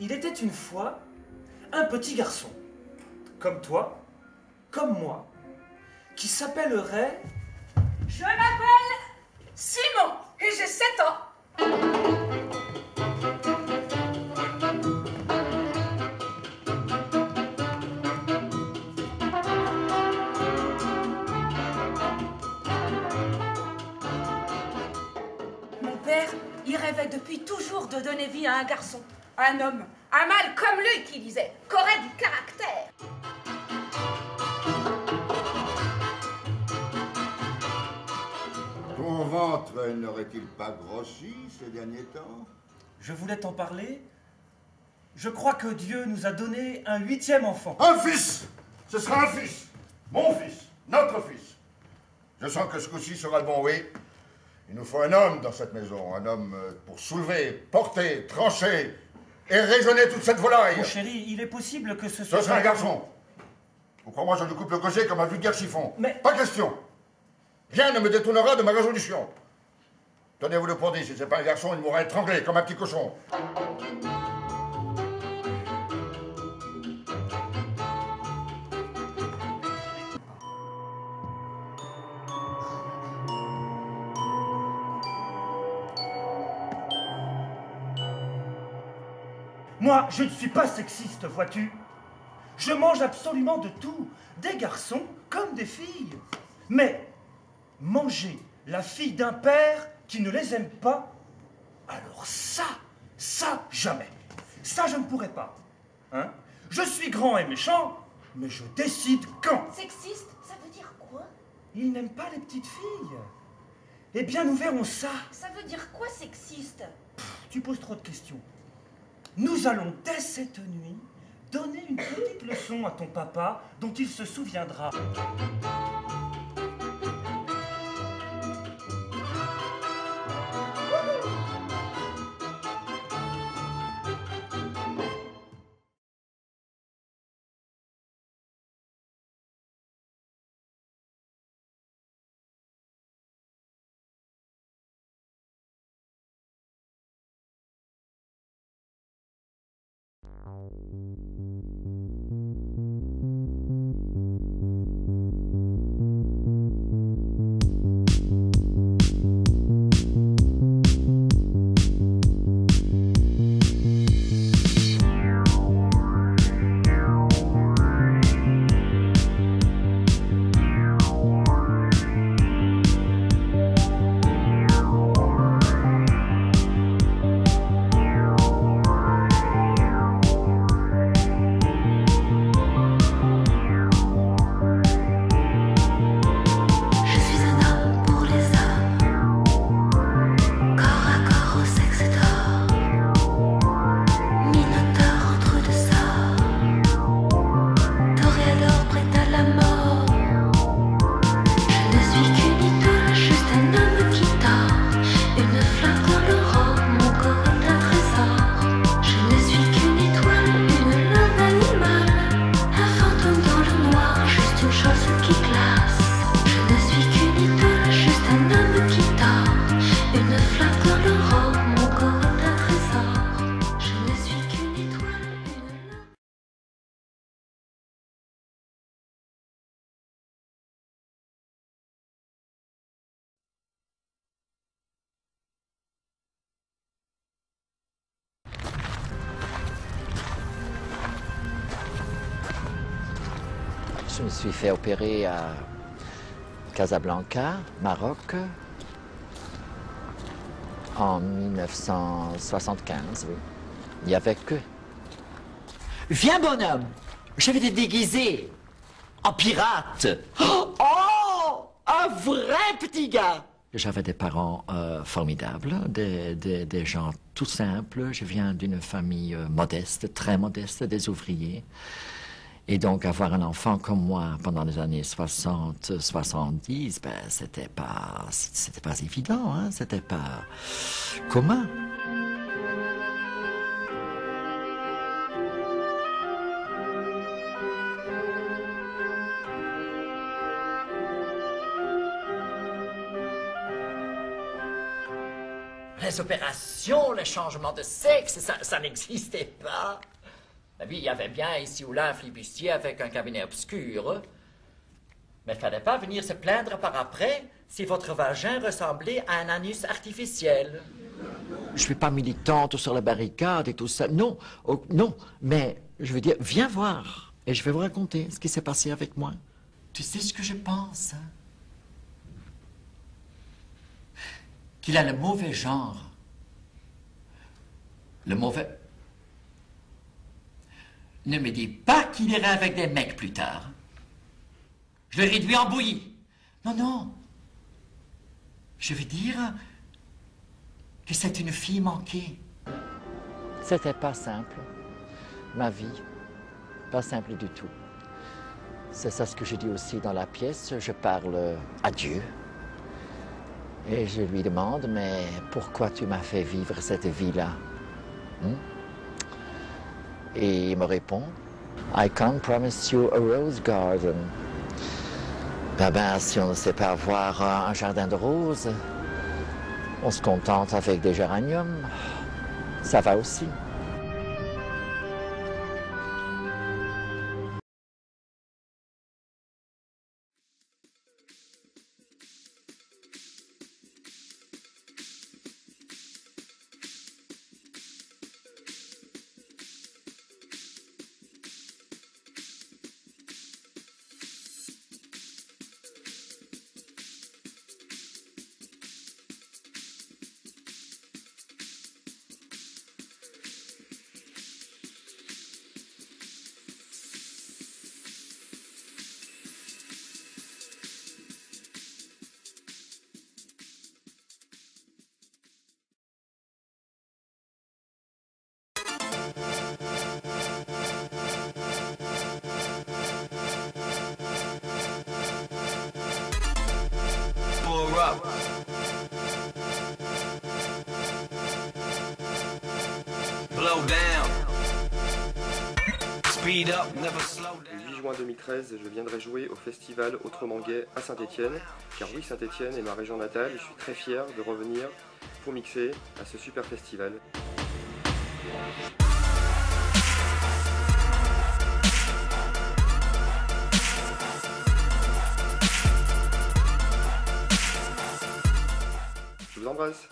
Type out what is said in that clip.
Il était une fois un petit garçon, comme toi, comme moi, qui s'appellerait... Je m'appelle Simon et j'ai 7 ans. Mon père, il rêvait depuis toujours de donner vie à un garçon, un homme, un mâle comme lui, qui disait, qu'aurait du caractère. Ton ventre n'aurait-il pas grossi ces derniers temps? Je voulais t'en parler. Je crois que Dieu nous a donné un 8e enfant. Un fils! Ce sera un fils! Mon fils! Notre fils! Je sens que ce coup-ci sera le bon, oui. Il nous faut un homme dans cette maison. Un homme pour soulever, porter, trancher et raisonner toute cette volaille. Mon chéri, il est possible que ce soit... Ce sera un garçon. Ou crois-moi, je lui coupe le gosier comme un vulgaire chiffon. Mais... Pas question. Rien ne me détournera de ma résolution. Tenez-vous le pour dit, si c'est pas un garçon, il m'aura étranglé comme un petit cochon. Moi, je ne suis pas sexiste, vois-tu. Je mange absolument de tout, des garçons comme des filles. Mais manger la fille d'un père qui ne les aime pas, alors ça, jamais. Ça, je ne pourrais pas. Hein? Je suis grand et méchant, mais je décide quand. Sexiste, ça veut dire quoi? Il n'aime pas les petites filles. Eh bien, nous verrons ça. Ça veut dire quoi, sexiste? Tu poses trop de questions. Nous allons, dès cette nuit, donner une petite leçon à ton papa dont il se souviendra. Je me suis fait opérer à Casablanca, Maroc, en 1975, oui. Il n'y avait que... Viens, bonhomme, je vais te déguiser en pirate. Oh, un vrai petit gars. J'avais des parents formidables, des gens tout simples. Je viens d'une famille modeste, très modeste, des ouvriers. Et donc, avoir un enfant comme moi pendant les années 60, 70, ben, c'était pas évident, hein, c'était pas commun. Les opérations, les changements de sexe, ça n'existait pas. Oui, il y avait bien ici ou là un flibustier avec un cabinet obscur. Mais il ne fallait pas venir se plaindre par après si votre vagin ressemblait à un anus artificiel. Je ne suis pas militante sur la barricade et tout ça. Non, oh, non. Mais je veux dire, viens voir. Et je vais vous raconter ce qui s'est passé avec moi. Tu sais ce que je pense, hein? Qu'il a le mauvais genre. Le mauvais... Ne me dis pas qu'il ira avec des mecs plus tard. Je le réduis en bouillie. Non, non. Je veux dire que c'est une fille manquée. C'était pas simple. Ma vie, pas simple du tout. C'est ça ce que je dis aussi dans la pièce. Je parle à Dieu. Et je lui demande, mais pourquoi tu m'as fait vivre cette vie-là? Et il me répond, I can't promise you a rose garden. Ben, si on ne sait pas avoir un jardin de roses, on se contente avec des géraniums. Ça va aussi. Le 8 juin 2013, je viendrai jouer au festival Autrement Gay à Saint-Étienne, car oui, Saint-Étienne est ma région natale et je suis très fier de revenir pour mixer à ce super festival. Je vous embrasse.